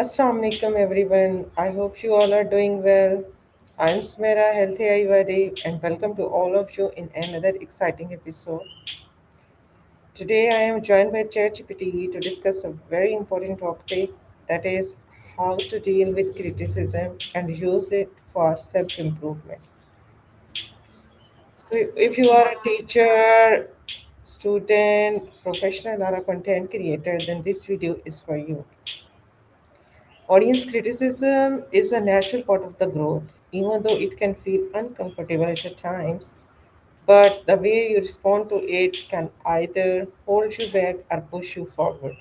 Assalamu alaikum everyone. I hope you all are doing well. I'm SUMERA, Healthy Wali, and welcome to all of you in another exciting episode. Today I am joined by ChatGPT to discuss a very important topic, that is how to deal with criticism and use it for self-improvement. So if you are a teacher, student, professional or a content creator, then this video is for you. Audience criticism is a natural part of the growth, even though it can feel uncomfortable at times. But the way you respond to it can either hold you back or push you forward.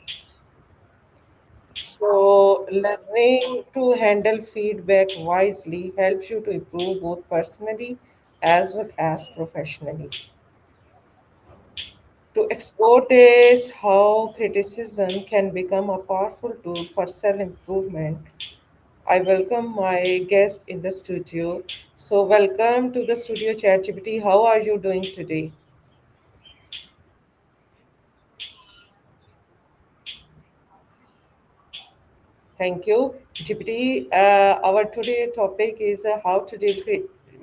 So, learning to handle feedback wisely helps you to improve both personally as well as professionally. To explore this, how criticism can become a powerful tool for self improvement, I welcome my guest in the studio. So, welcome to the studio, ChatGPT. How are you doing today? Thank you, GPT. Our today topic is how to deal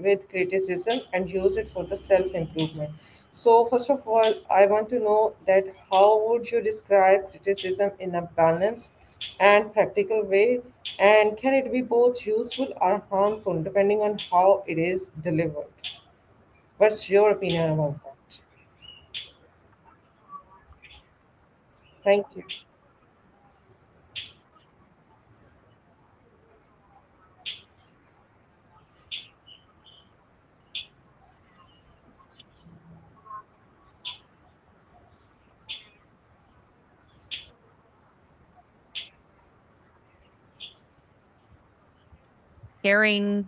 with criticism and use it for the self improvement. So, first of all, I want to know that how would you describe criticism in a balanced and practical way, and can it be both useful or harmful depending on how it is delivered? What's your opinion about that? Thank you. Tearing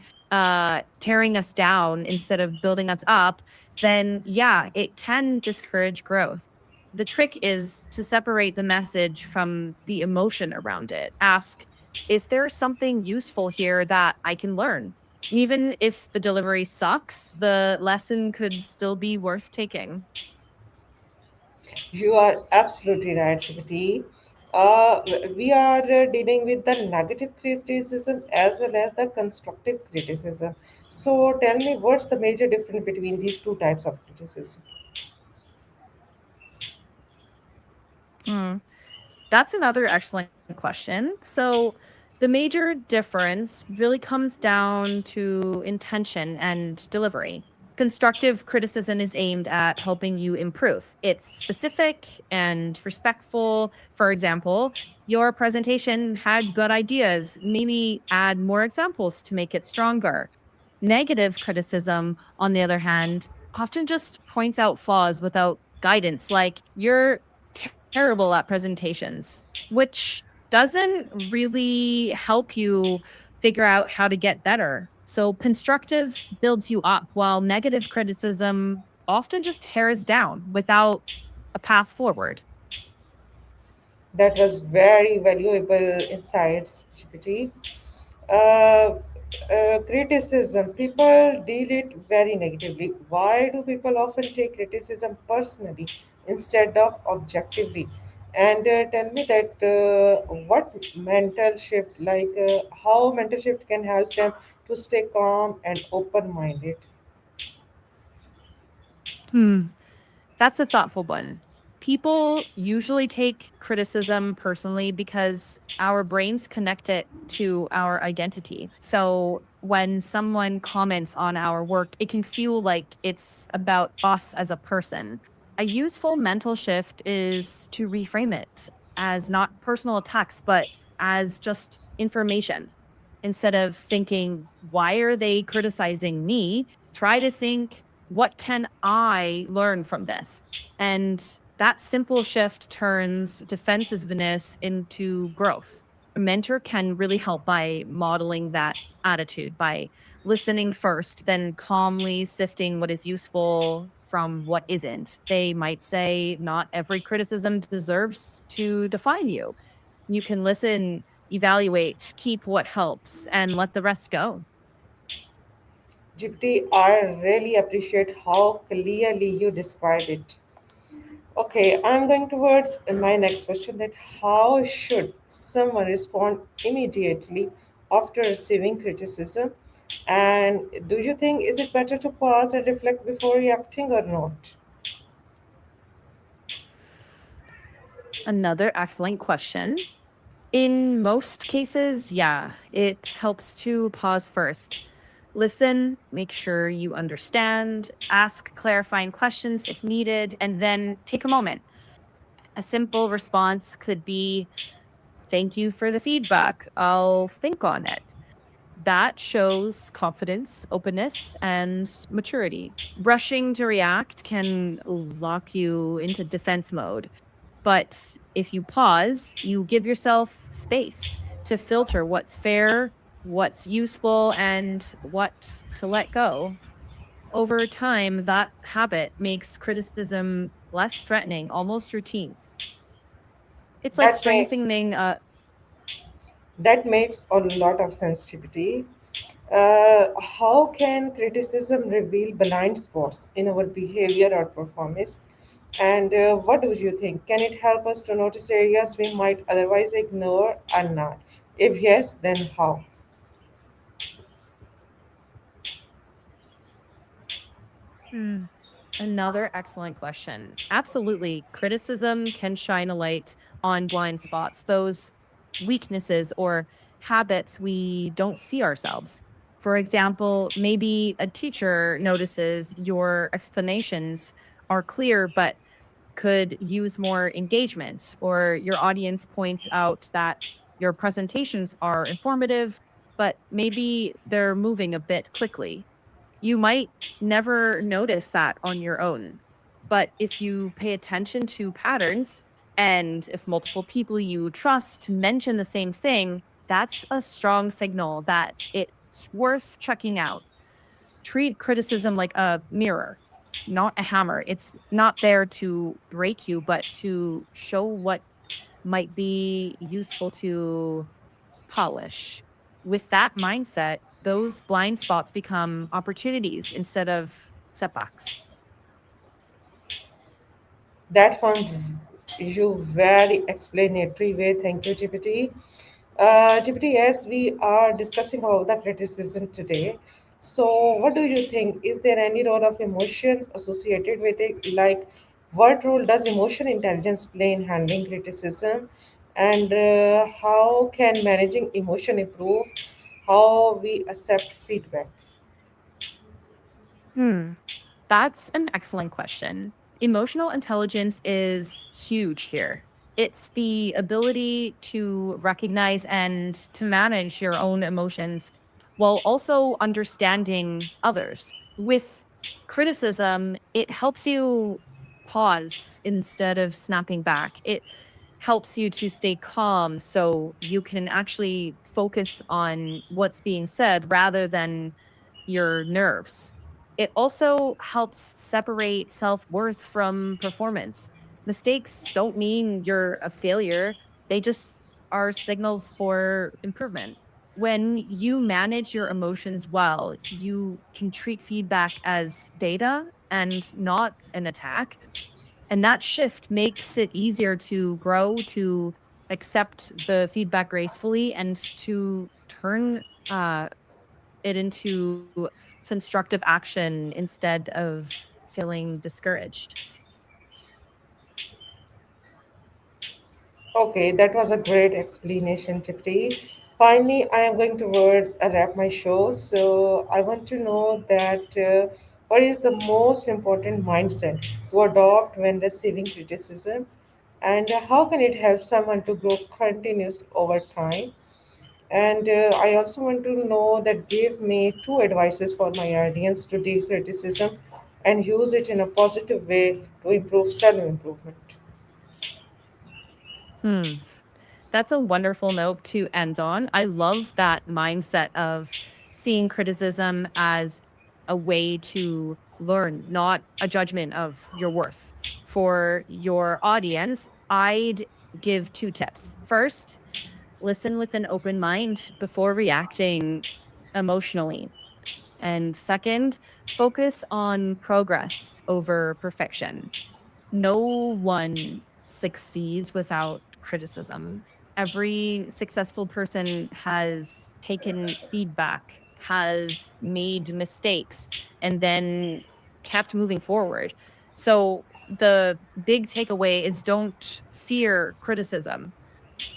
us down instead of building us up, then yeah, it can discourage growth. The trick is to separate the message from the emotion around it. Ask, is there something useful here that I can learn? Even if the delivery sucks, the lesson could still be worth taking. You are absolutely right, Shivati. We are dealing with the negative criticism as well as the constructive criticism. So, tell me, what's the major difference between these two types of criticism? Hmm. That's another excellent question. So, the major difference really comes down to intention and delivery. Constructive criticism is aimed at helping you improve. It's specific and respectful. For example, your presentation had good ideas. Maybe add more examples to make it stronger. Negative criticism, on the other hand, often just points out flaws without guidance, like you're terrible at presentations, which doesn't really help you figure out how to get better. So, constructive builds you up, while negative criticism often just tears down without a path forward. That was very valuable insights, GPT. Criticism, people deal it very negatively. Why do people often take criticism personally instead of objectively? And tell me that what mental shift, how mental shift can help them to stay calm and open minded. Hmm. That's a thoughtful one. People usually take criticism personally because our brains connect it to our identity. So when someone comments on our work, it can feel like it's about us as a person. A useful mental shift is to reframe it as not personal attacks, but as just information. Instead of thinking, why are they criticizing me? Try to think, what can I learn from this? And that simple shift turns defensiveness into growth. A mentor can really help by modeling that attitude, by listening first, then calmly sifting what is useful from what isn't. They might say, not every criticism deserves to define you. You can listen, evaluate, keep what helps, and let the rest go. GPT, I really appreciate how clearly you describe it. Okay, I'm going towards my next question that how should someone respond immediately after receiving criticism? And do you think is it better to pause and reflect before reacting or not? Another excellent question. In most cases, yeah, it helps to pause first. Listen, make sure you understand, ask clarifying questions if needed, and then take a moment. A simple response could be, "Thank you for the feedback. I'll think on it." That shows confidence, openness, and maturity. Rushing to react can lock you into defense mode. But if you pause, you give yourself space to filter what's fair, what's useful, and what to let go. Over time, that habit makes criticism less threatening, almost routine. It's like That may strengthening that makes a lot of sense, GPT. How can criticism reveal blind spots in our behavior or performance? And what do you think? Can it help us to notice areas we might otherwise ignore or not? If yes, then how? Hmm. Another excellent question. Absolutely. Criticism can shine a light on blind spots, those weaknesses or habits we don't see ourselves. For example, maybe a teacher notices your explanations are clear, but could use more engagement, or your audience points out that your presentations are informative, but maybe they're moving a bit quickly. You might never notice that on your own. But if you pay attention to patterns and if multiple people you trust mention the same thing, that's a strong signal that it's worth checking out. Treat criticism like a mirror, not a hammer. It's not there to break you, but to show what might be useful to polish. With that mindset, those blind spots become opportunities instead of setbacks. That found you very explanatory way. Thank you, GPT. GPT, as we are discussing about the criticism today, so what do you think? Is there any role of emotions associated with it? Like, what role does emotion intelligence play in handling criticism? And how can managing emotion improve how we accept feedback? Hmm. That's an excellent question. Emotional intelligence is huge here. It's the ability to recognize and to manage your own emotions while also understanding others. With criticism, it helps you pause instead of snapping back. It helps you to stay calm so you can actually focus on what's being said rather than your nerves. It also helps separate self worth from performance. Mistakes don't mean you're a failure, they just are signals for improvement. When you manage your emotions well, you can treat feedback as data and not an attack. And that shift makes it easier to grow, to accept the feedback gracefully, and to turn it into constructive action instead of feeling discouraged. Okay, that was a great explanation, Tipti. Finally, I am going to wrap my show. So I want to know that what is the most important mindset to adopt when receiving criticism, and how can it help someone to grow continuously over time? And I also want to know that give me two advices for my audience to deal criticism and use it in a positive way to improve self improvement. Hmm. That's a wonderful note to end on. I love that mindset of seeing criticism as a way to learn, not a judgment of your worth. For your audience, I'd give two tips. First, listen with an open mind before reacting emotionally. And second, focus on progress over perfection. No one succeeds without criticism. Every successful person has taken feedback, has made mistakes, and then kept moving forward. So the big takeaway is don't fear criticism.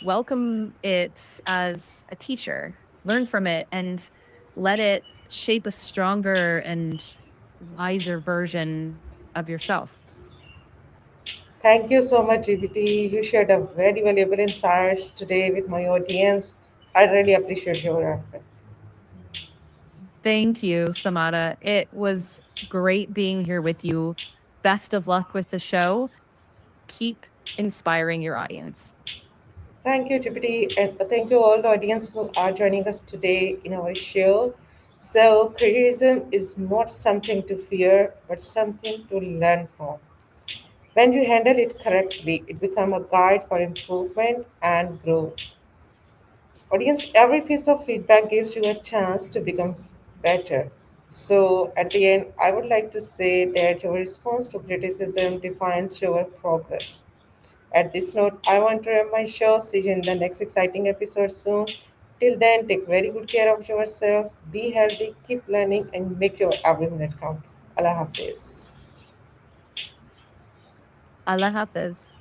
Welcome it as a teacher. Learn from it and let it shape a stronger and wiser version of yourself. Thank you so much, GPT. You shared a very valuable insights today with my audience. I really appreciate your effort. Thank you, Samada. It was great being here with you. Best of luck with the show. Keep inspiring your audience. Thank you, GPT, and thank you all the audience who are joining us today in our show. So, criticism is not something to fear, but something to learn from. When you handle it correctly, it becomes a guide for improvement and growth. Audience, every piece of feedback gives you a chance to become better. So, at the end, I would like to say that your response to criticism defines your progress. At this note, I want to end my show. See you in the next exciting episode soon. Till then, take very good care of yourself. Be healthy, keep learning, and make your every minute count. Allah Hafiz. Allah Hafiz.